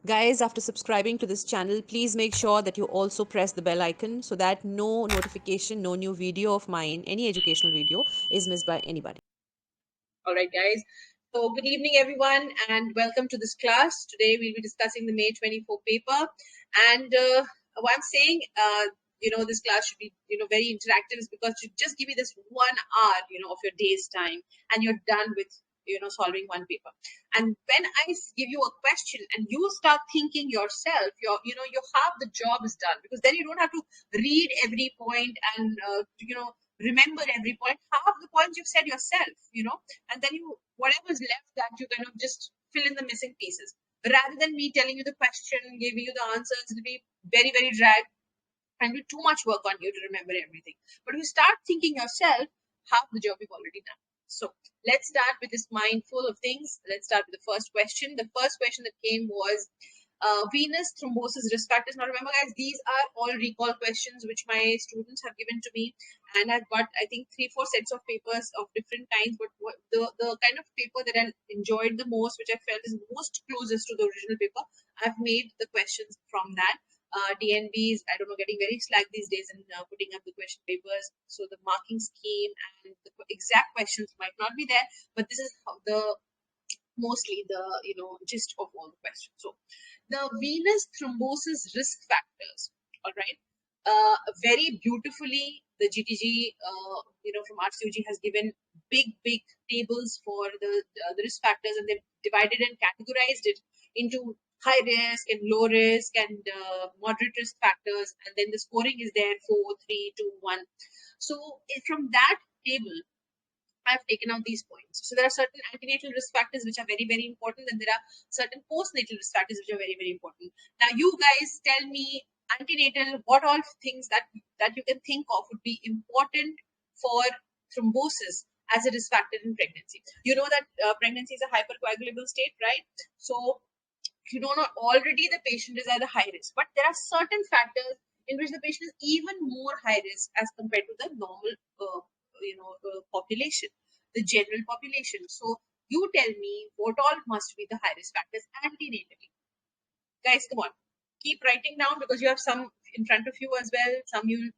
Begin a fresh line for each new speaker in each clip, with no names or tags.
Guys, after subscribing to this channel, please make sure that you also press the bell icon so that no notification, no new video of mine, any educational video, is missed by anybody.
All right, guys. So good evening, everyone, and welcome to this class. Today we'll be discussing the May 24 paper. And what I'm saying, this class should be, very interactive is because you just give me this 1 hour, of your day's time, and you're done with, solving one paper. And when I give you a question and you start thinking yourself, your half the job is done, because then you don't have to read every point and, remember every point. Half the points you've said yourself, and then whatever's left, that you kind of just fill in the missing pieces, rather than me telling you the question, giving you the answers. It'll be very, very drag and be too much work on you to remember everything. But if you start thinking yourself, half the job you've already done. So let's start with this mindful of things. Let's start with the first question. The first question that came was venous thrombosis risk factors. Now remember, guys, these are all recall questions which my students have given to me, and I've got, I think, 3-4 sets of papers of different kinds. But the kind of paper that I enjoyed the most, which I felt is most closest to the original paper, I've made the questions from that. DNBs, I don't know, getting very slack these days in putting up the question papers. So the marking scheme and the exact questions might not be there, but this is how mostly the gist of all the questions. So the venous thrombosis risk factors, all right, very beautifully the GTG from RCOG has given big tables for the risk factors, and they've divided and categorized it into high risk and low risk and moderate risk factors, and then the scoring is there 4, 3, 2, 1. So from that table I've taken out these points. So there are certain antenatal risk factors which are very, very important, and there are certain postnatal risk factors which are very, very important. Now, you guys tell me, antenatal, what all things that you can think of would be important for thrombosis as a risk factor in pregnancy. You know that pregnancy is a hypercoagulable state, right? So you know, not already the patient is at a high risk, but there are certain factors in which the patient is even more high risk as compared to the normal population, the general population. So you tell me what all must be the high risk factors antenatally. Guys, come on, keep writing down, because you have some in front of you as well. Some you'll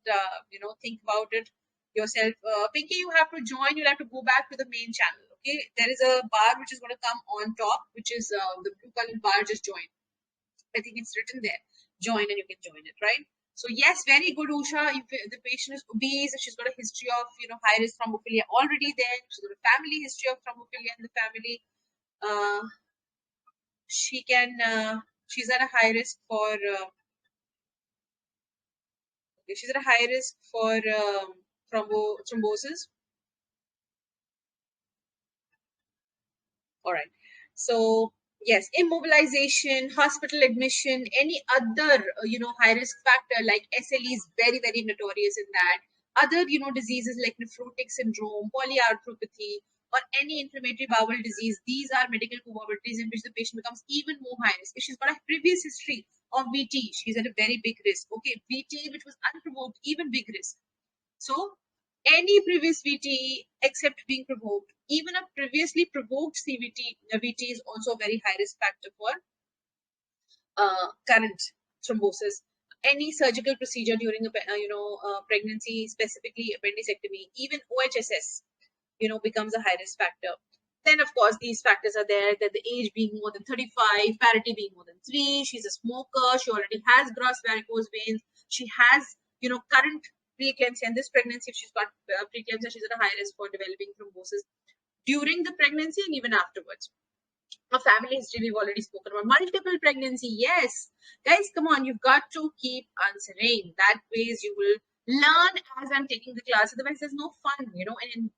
think about it yourself. Pinky, you have to join. You'll have to go back to the main channel. Okay, there is a bar which is going to come on top, which is the blue colored bar. Just join. I think it's written there. Join, and you can join it, right? So yes, very good, Usha. If the patient is obese, she's got a history of high risk thrombophilia already there. She's got a family history of thrombophilia in the family. She can. She's at a high risk for. She's at a high risk for thrombosis. All right. So yes, immobilization, hospital admission, any other high risk factor like SLE is very, very notorious in that. Other diseases like nephrotic syndrome, polyarthropathy, or any inflammatory bowel disease, these are medical comorbidities in which the patient becomes even more high risk. If she's got a previous history of VT, she's at a very big risk. Okay, VT which was unprovoked, even big risk. So any previous VT except being provoked, even a previously provoked VT is also a very high risk factor for current thrombosis. Any surgical procedure during a pregnancy, specifically appendicectomy, even OHSS, becomes a high risk factor. Then, of course, these factors are there, that the age being more than 35, parity being more than 3, she's a smoker, she already has gross varicose veins, she has, current preeclampsia, and this pregnancy, if she's got preeclampsia, she's at a high risk for developing thrombosis during the pregnancy and even afterwards. A family history, we've already spoken about. Multiple pregnancy, yes. Guys, come on, you've got to keep answering. That ways you will learn as I'm taking the class. Otherwise, there's no fun, in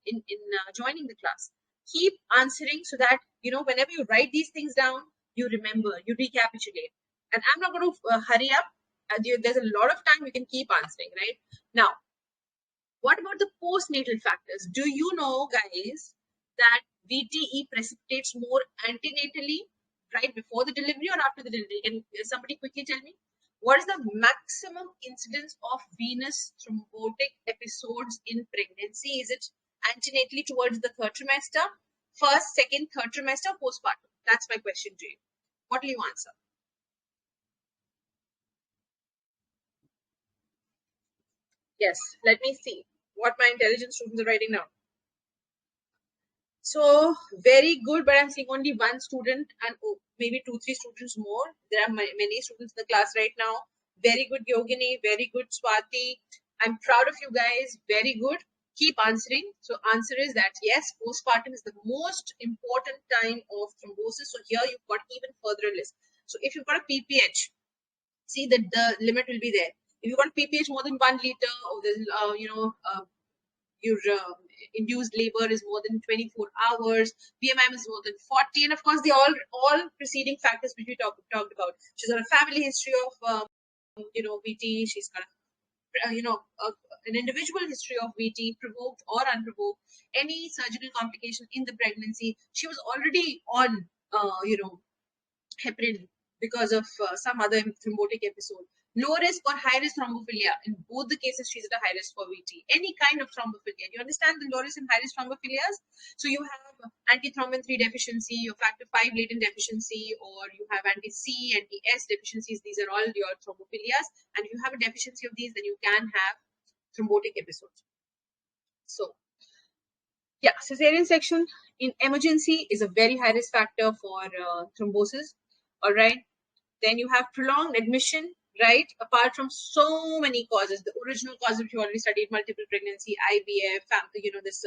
joining the class. Keep answering so that, whenever you write these things down, you remember, you recapitulate. And I'm not going to hurry up. There's a lot of time you can keep answering, right? Now, what about the postnatal factors? Do you know, guys, that VTE precipitates more antenatally right before the delivery or after the delivery? Can somebody quickly tell me? What is the maximum incidence of venous thrombotic episodes in pregnancy? Is it antenatally towards the third trimester, first, second, third trimester, postpartum? That's my question to you. What will you answer? Yes, let me see what my intelligence students are writing now. So very good, but I'm seeing only one student and maybe 2-3 students more. There are many students in the class right now. Very good, Yogini. Very good, Swati. I'm proud of you guys. Very good. Keep answering. So answer is that yes, postpartum is the most important time of thrombosis. So here you've got even further list. So if you've got a PPH, see that the limit will be there. If you've got a PPH more than 1 liter, or there's your induced labor is more than 24 hours, BMI is more than 40, and of course the all preceding factors which we talked about. She's got a family history of VT. She's got an individual history of VT, provoked or unprovoked, any surgical complication in the pregnancy. She was already on heparin because of some other thrombotic episode. Low risk or high risk thrombophilia. In both the cases, she's at a high risk for VT. Any kind of thrombophilia. You understand the low risk and high risk thrombophilias? So you have antithrombin 3 deficiency, or factor 5 latent deficiency, or you have anti-C, anti-S deficiencies. These are all your thrombophilias. And if you have a deficiency of these, then you can have thrombotic episodes. So yeah, cesarean section in emergency is a very high risk factor for thrombosis. All right. Then you have prolonged admission, right? Apart from so many causes, the original cause which you already studied, multiple pregnancy, IVF, this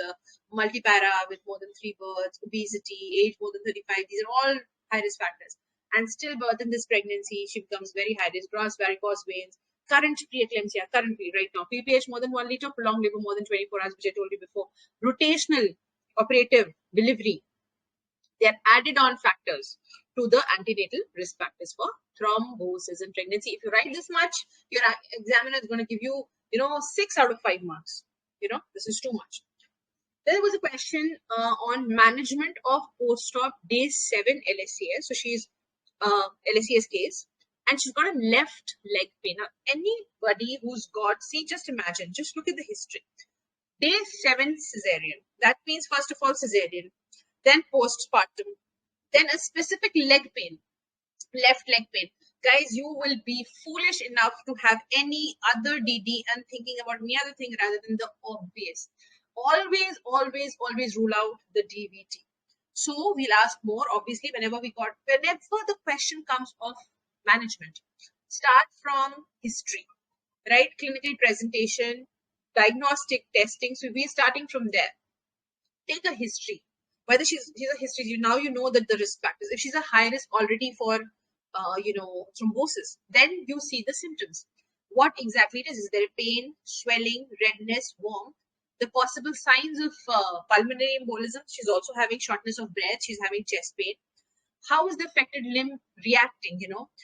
multipara with more than 3 births, obesity, age more than 35. These are all high risk factors. And stillbirth in this pregnancy, she becomes very high risk. Gross varicose veins, current preeclampsia, currently right now, PPH more than 1 liter, prolonged labor more than 24 hours, which I told you before. Rotational operative delivery, they are added on factors to the antenatal risk factors for thrombosis in pregnancy. If you write this much, your examiner is going to give you, 6 out of 5 marks. This is too much. There was a question on management of post-op day 7 LSCS. So she's LSCS case, and she's got a left leg pain. Now, anybody who's got, see, just imagine, just look at the history. Day 7 cesarean. That means first of all cesarean, then postpartum, then a specific leg pain, left leg pain. Guys, you will be foolish enough to have any other DD and thinking about any other thing rather than the obvious. Always, always, always rule out the DVT. So we'll ask more, obviously, whenever the question comes of management. Start from history, right? Clinical presentation, diagnostic testing. So we're starting from there. Take a history. Whether she's a history, now you know that the risk factors. If she's a high risk already for thrombosis, then you see the symptoms. What exactly it is? Is there pain, swelling, redness, warmth? The possible signs of pulmonary embolism. She's also having shortness of breath. She's having chest pain. How is the affected limb reacting?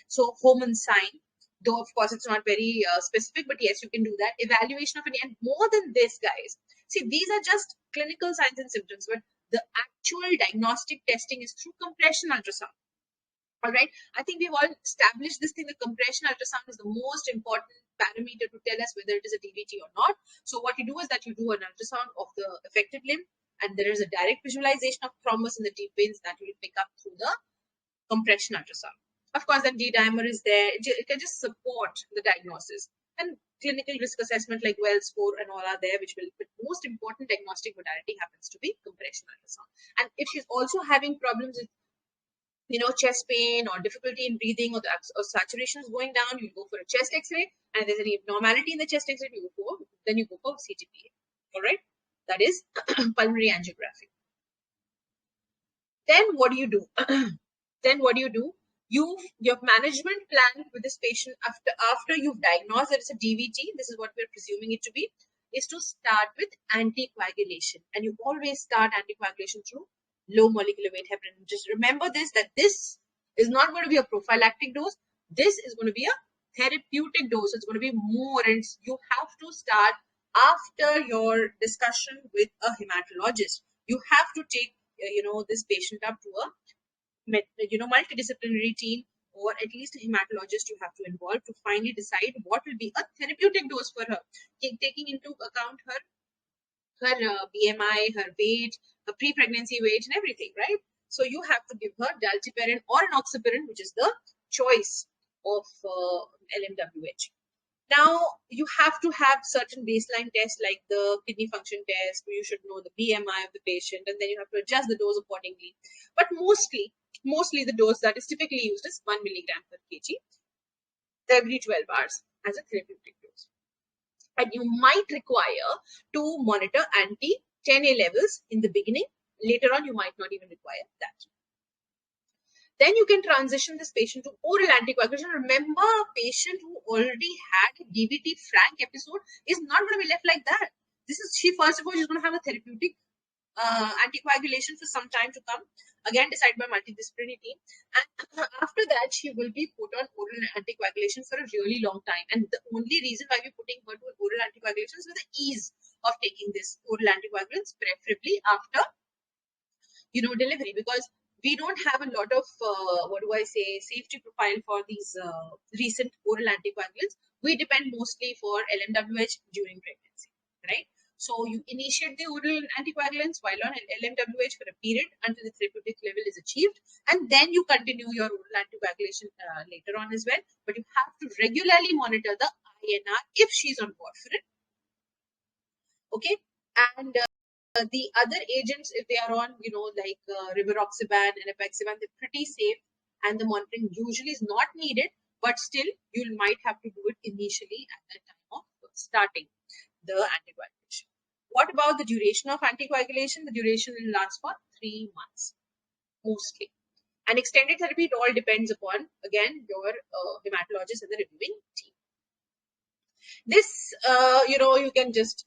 So Homan sign. Though of course it's not very specific, but yes, you can do that. Evaluation of and more than this, guys. See, these are just clinical signs and symptoms, but the actual diagnostic testing is through compression ultrasound. All right. I think we've all established this thing. The compression ultrasound is the most important parameter to tell us whether it is a DVT or not. So what you do is that you do an ultrasound of the affected limb, and there is a direct visualization of thrombus in the deep veins that you will pick up through the compression ultrasound. Of course, that D-dimer is there. It can just support the diagnosis. And clinical risk assessment like Wells score and all are there, which will, but most important diagnostic modality happens to be compression ultrasound. And if she's also having problems with chest pain or difficulty in breathing, or saturation is going down, you go for a chest x-ray, and if there's any abnormality in the chest x-ray, you go for CTPA. All right, that is pulmonary angiography. Then what do you do? Your management plan with this patient after you've diagnosed that it's a DVT, this is what we're presuming it to be, is to start with anticoagulation. And you always start anticoagulation through low molecular weight heparin. Just remember that this is not going to be a prophylactic dose. This is going to be a therapeutic dose. It's going to be more, and you have to start after your discussion with a hematologist. You have to take this patient up to a multidisciplinary team, or at least a hematologist you have to involve to finally decide what will be a therapeutic dose for her, taking into account her BMI, her weight, her pre-pregnancy weight, and everything, right? So you have to give her dalteparin or enoxaparin, which is the choice of LMWH. Now, you have to have certain baseline tests like the kidney function test. You should know the BMI of the patient, and then you have to adjust the dose accordingly. But mostly the dose that is typically used is 1 milligram per kg every 12 hours as a therapeutic dose. And you might require to monitor anti-10A levels in the beginning. Later on, you might not even require that. Then you can transition this patient to oral anticoagulation. Remember, a patient who already had a DVT frank episode is not going to be left like that. First of all, she's going to have a therapeutic anticoagulation for some time to come, again decided by multidisciplinary team. And after that, she will be put on oral anticoagulation for a really long time. And the only reason why we're putting her to oral anticoagulation is with the ease of taking this oral anticoagulants, preferably after delivery, because we don't have a lot of safety profile for these recent oral anticoagulants. We depend mostly for LMWH during pregnancy, right? So you initiate the oral anticoagulants while on LMWH for a period until the therapeutic level is achieved, and then you continue your oral anticoagulation later on as well. But you have to regularly monitor the INR if she's on warfarin. Okay, and the other agents, if they are on, like rivaroxaban and epexivan, they're pretty safe, and the monitoring usually is not needed, but still you might have to do it initially at the time of starting the anticoagulation. What about the duration of anticoagulation? The duration will last for 3 months, mostly. And extended therapy, it all depends upon, again, your hematologist and the reviewing team. This, you can just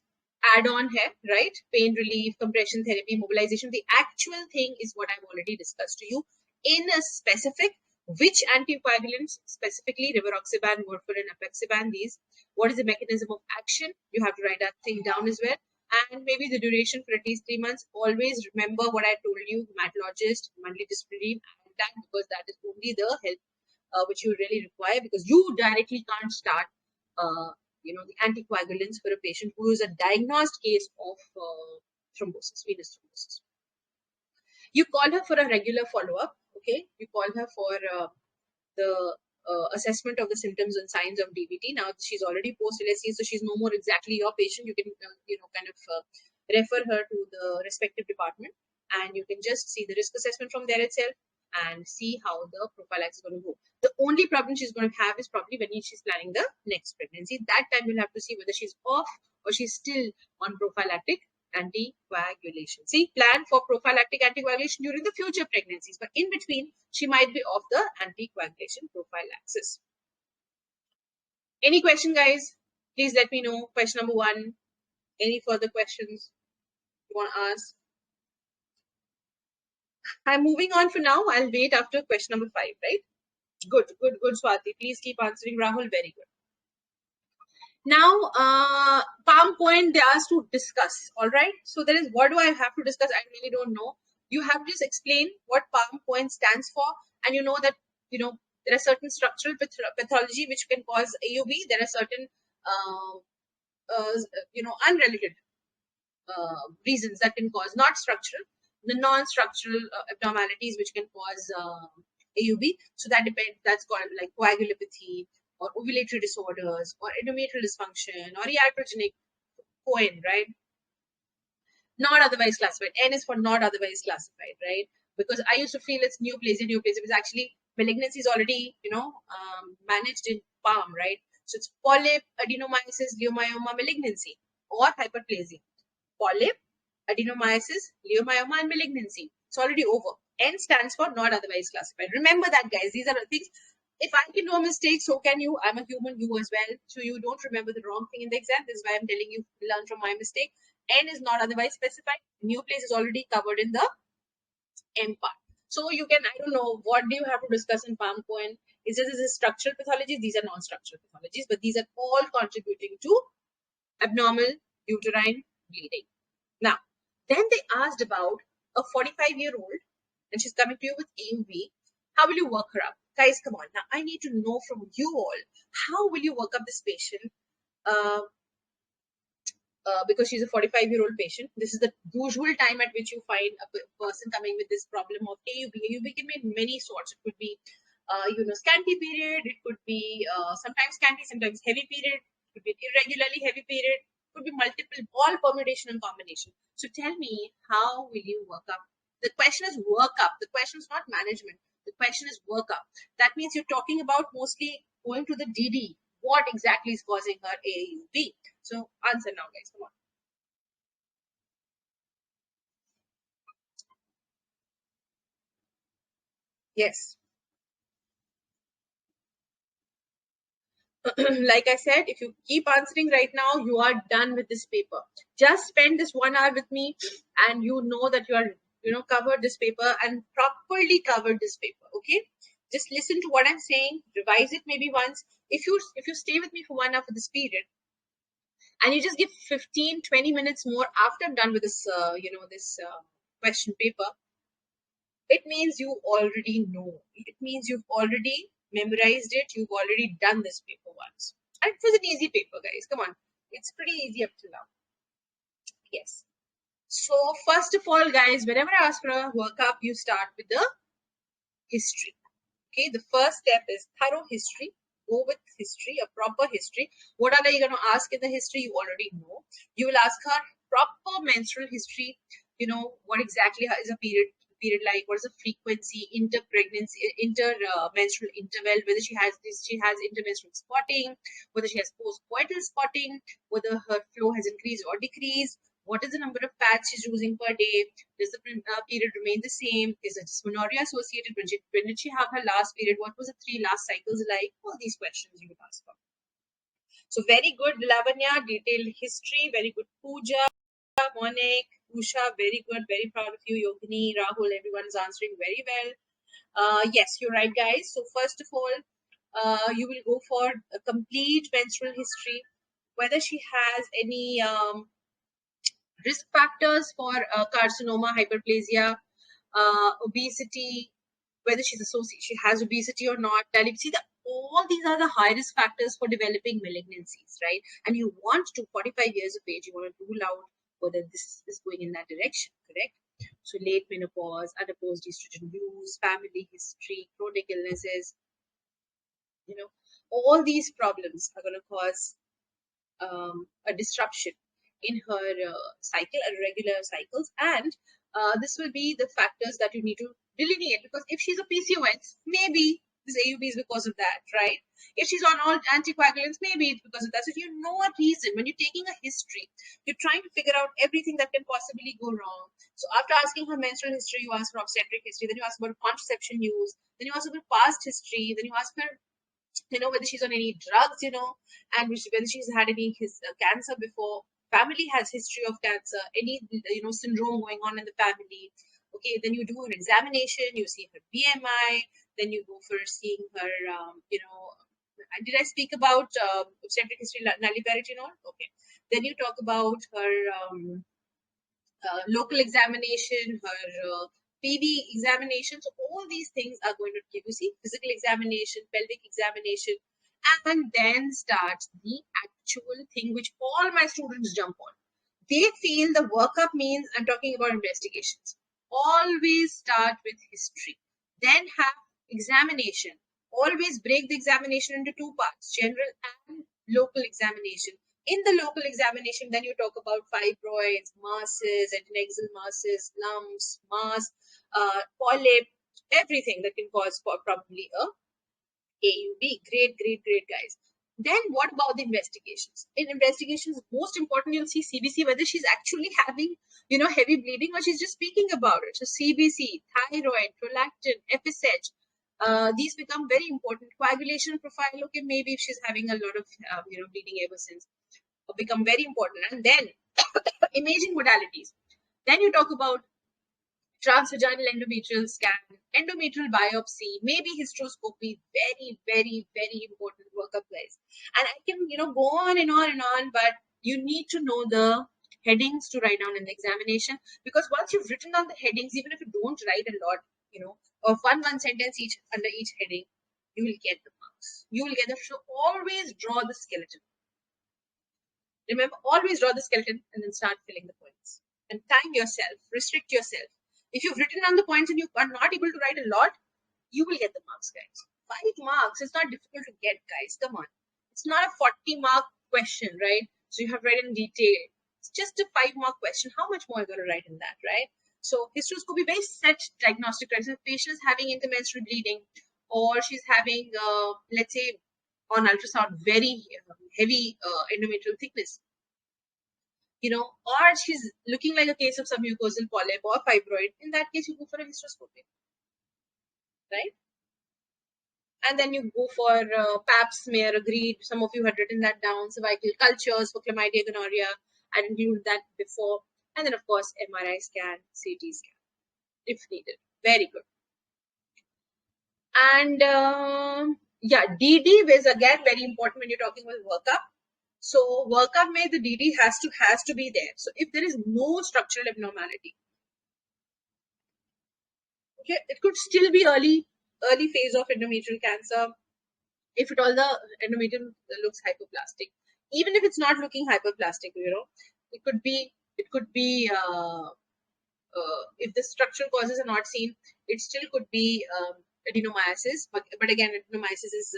add on here, right? Pain relief, compression therapy, mobilization. The actual thing is what I've already discussed to you in a specific, which anticoagulants, specifically rivaroxaban, warfarin, epexivan, these, what is the mechanism of action? You have to write that thing down as well. And maybe the duration for at least 3 months. Always remember what I told you, hematologist, multidisciplinary, and that, because that is only the help which you really require, because you directly can't start the anticoagulants for a patient who is a diagnosed case of thrombosis, venous thrombosis. You call her for a regular follow-up, okay? You call her for the assessment of the symptoms and signs of DVT. Now, she's already post-LSC, so she's no more exactly your patient. You can, refer her to the respective department, and you can just see the risk assessment from there itself and see how the prophylaxis is going to go. The only problem she's going to have is probably when she's planning the next pregnancy. That time you'll have to see whether she's off or she's still on prophylactic anticoagulation. See, plan for prophylactic anticoagulation during the future pregnancies, but in between, she might be off the anticoagulation prophylaxis. Any question, guys? Please let me know. Question number 1. Any further questions you want to ask? I'm moving on for now. I'll wait after question number 5, right? Good, Swati. Please keep answering, Rahul. Very good. Now, PALM-COEIN, they asked to discuss, all right? So there is, what do I have to discuss? I really don't know. You have to just explain what PALM-COEIN stands for, and you know that, there are certain structural pathology which can cause AUB. There are certain, unrelated reasons that can cause, not structural, the non-structural abnormalities which can cause AUB. So that depends, that's called like coagulopathy, or ovulatory disorders, or endometrial dysfunction, or iatrogenic COEIN, right? Not otherwise classified. N is for not otherwise classified, right? Because I used to feel it's neoplasia. Neoplasia is actually malignancy is already, managed in PALM, right? So it's polyp, adenomyosis, leiomyoma, malignancy, or hyperplasia. Polyp, adenomyosis, leiomyoma, and malignancy. It's already over. N stands for not otherwise classified. Remember that, guys. These are the things. If I can do a mistake, so can you. I'm a human, you as well. So you don't remember the wrong thing in the exam. This is why I'm telling you, learn from my mistake. N is not otherwise specified. New place is already covered in the M part. So you can, I don't know, what do you have to discuss in PALM-COEIN? Is this structural pathologies? These are non-structural pathologies, but these are all contributing to abnormal uterine bleeding. Now, then they asked about a 45-year-old, and she's coming to you with AUB. How will you work her up? Guys, come on. Now, I need to know from you all, how will you work up this patient? Because she's a 45-year-old patient. This is the usual time at which you find a person coming with this problem of AUB. AUB can be many sorts. It could be, scanty period. It could be sometimes scanty, sometimes heavy period. could be an irregularly heavy period, could be multiple, all permutation and combination. So tell me, how will you work up? The question is work up. The question is not management. The question is work up. That means you're talking about mostly going to the DD. What exactly is causing her AUB? So answer now, guys. Come on. Yes. Like I said, if you keep answering right now, you are done with this paper. Just spend this 1 hour with me and you know that you are, covered this paper and properly covered this paper. Okay. Just listen to what I'm saying, revise it maybe once. If you stay with me for 1 hour for this period, and you just give 15-20 minutes more after I'm done with this, question paper, it means you already know. It means you've already memorized it. You've already done this paper once. And it was an easy paper, guys. Come on. It's pretty easy up till now. Yes. So, first of all, guys, whenever I ask for a workup, you start with the history. Okay. The first step is thorough history. Go with history, a proper history. What are you going to ask in the history? You already know. You will ask her proper menstrual history. What exactly is a period like, what is the frequency, inter-pregnancy, menstrual interval, whether she has intermenstrual spotting, whether she has post-coital spotting, whether her flow has increased or decreased, what is the number of pads she's using per day, does the period remain the same, is it dysmenorrhea associated, when did she have her last period, what was the 3 last cycles like, all these questions you would ask her. So very good, Lavanya, detailed history, very good, Pooja, Monik, Usha, very good, very proud of you. Yogini, Rahul, everyone's answering very well. Yes, you're right, guys. So first of all, you will go for a complete menstrual history, whether she has any risk factors for carcinoma, hyperplasia, obesity, whether she has obesity or not. All these are the high risk factors for developing malignancies, right? And you want to, 45 years of age, you want to rule out whether this is going in that direction, correct? So late menopause, unopposed estrogen use, family history, chronic illnesses, all these problems are going to cause a disruption in her cycle, irregular cycles, and this will be the factors that you need to delineate, because if she's a PCOS, maybe this AUB is because of that, right? If she's on all anticoagulants, maybe it's because of that. So if you know a reason, when you're taking a history, you're trying to figure out everything that can possibly go wrong. So after asking her menstrual history, you ask for obstetric history, then you ask about contraception use, then you ask about past history, then you ask her whether she's on any drugs, and whether she's had any cancer before, family has history of cancer, any syndrome going on in the family. Okay, then you do an examination, you see her BMI, then you go for seeing her did I speak about obstetric history nulliparity? Okay, then you talk about her local examination, her PV examination. So all these things are going to give you, see, physical examination, pelvic examination, and then starts the actual thing which all my students jump on. They feel the workup means I'm talking about investigations. Always start with history, then have examination. Always break the examination into 2 parts, general and local examination. In the local examination, then you talk about fibroids, masses, adnexal masses, lumps, mass, polyp, everything that can cause probably a AUB. Great, great, great, guys. Then what about the investigations? In investigations, most important, you'll see CBC, whether she's actually having, heavy bleeding or she's just speaking about it. So CBC, thyroid, prolactin, FSH, these become very important. Coagulation profile, okay, maybe if she's having a lot of, bleeding ever since, become very important. And then imaging modalities. Then you talk about transvaginal endometrial scan, endometrial biopsy, maybe hysteroscopy. Very, very, very important workup, guys. And I can, go on and on and on, but you need to know the headings to write down in the examination, because once you've written down the headings, even if you don't write a lot, or one sentence each under each heading, you will get the marks. You will get the. So always draw the skeleton. Remember, always draw the skeleton and then start filling the points. And time yourself, restrict yourself. If you've written down the points and you are not able to write a lot, you will get the marks, guys. 5 marks is not difficult to get, guys. Come on. It's not a 40-mark question, right? So you have read in detail. It's just a 5-mark question. How much more are you going to write in that, right? So hysteroscopy, very set diagnostic criteria. If the patient is having intermenstrual bleeding, or she's having, let's say, on ultrasound, very heavy endometrial thickness, or she's looking like a case of submucosal polyp or fibroid. In that case, you go for a hysteroscopy, right? And then you go for pap smear, agreed. Some of you had written that down. Cervical cultures for chlamydia, gonorrhea. I included that before. And then, of course, MRI scan, CT scan, if needed. Very good. And yeah, DD is again very important when you're talking about workup. So workup may the DD has to be there. So if there is no structural abnormality, okay, it could still be early phase of endometrial cancer. If at all the endometrium looks hyperplastic, even if it's not looking hyperplastic, it could be if the structural causes are not seen, it still could be adenomyosis. But again, adenomyosis is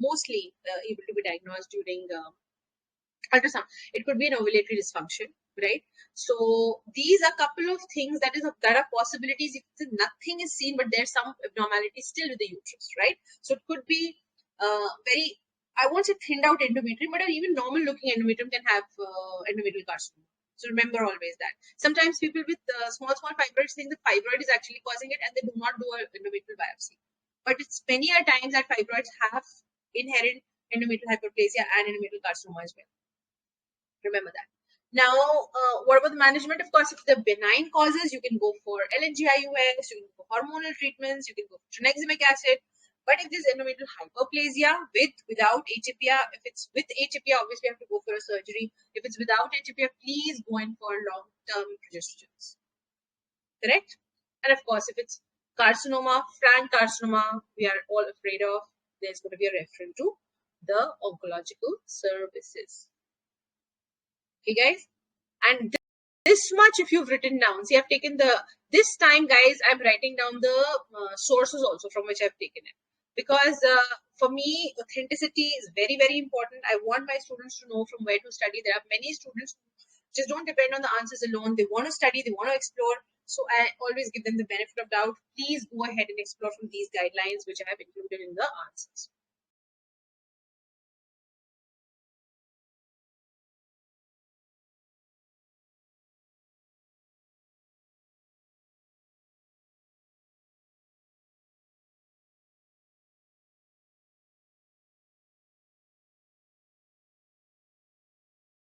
mostly able to be diagnosed during ultrasound. It could be an ovulatory dysfunction, right? So these are a couple of things that are possibilities if nothing is seen, but there's some abnormality still with the uterus, right? So it could be very, I won't say thinned out endometrium, but even normal looking endometrium can have endometrial carcinoma. So remember always that. Sometimes people with small fibroids think the fibroid is actually causing it, and they do not do an endometrial biopsy. But it's many a times that fibroids have inherent endometrial hyperplasia and endometrial carcinoma as well. Remember that. Now, what about the management? Of course, if the benign causes, you can go for LNGIUS, you can go for hormonal treatments, you can go for tranexamic acid. But if there's endometrial hyperplasia without atypia, if it's with atypia, obviously you have to go for a surgery. If it's without atypia, please go in for long-term progestogens. Correct? And of course, if it's carcinoma, frank carcinoma, we are all afraid of, there's going to be a reference to the oncological services. Okay, guys? And this much if you've written down. See, I've taken this time, guys, I'm writing down the sources also from which I've taken it. Because for me, authenticity is very, very important. I want my students to know from where to study. There are many students who just don't depend on the answers alone. They want to study, they want to explore. So I always give them the benefit of doubt. Please go ahead and explore from these guidelines, which I have included in the answers.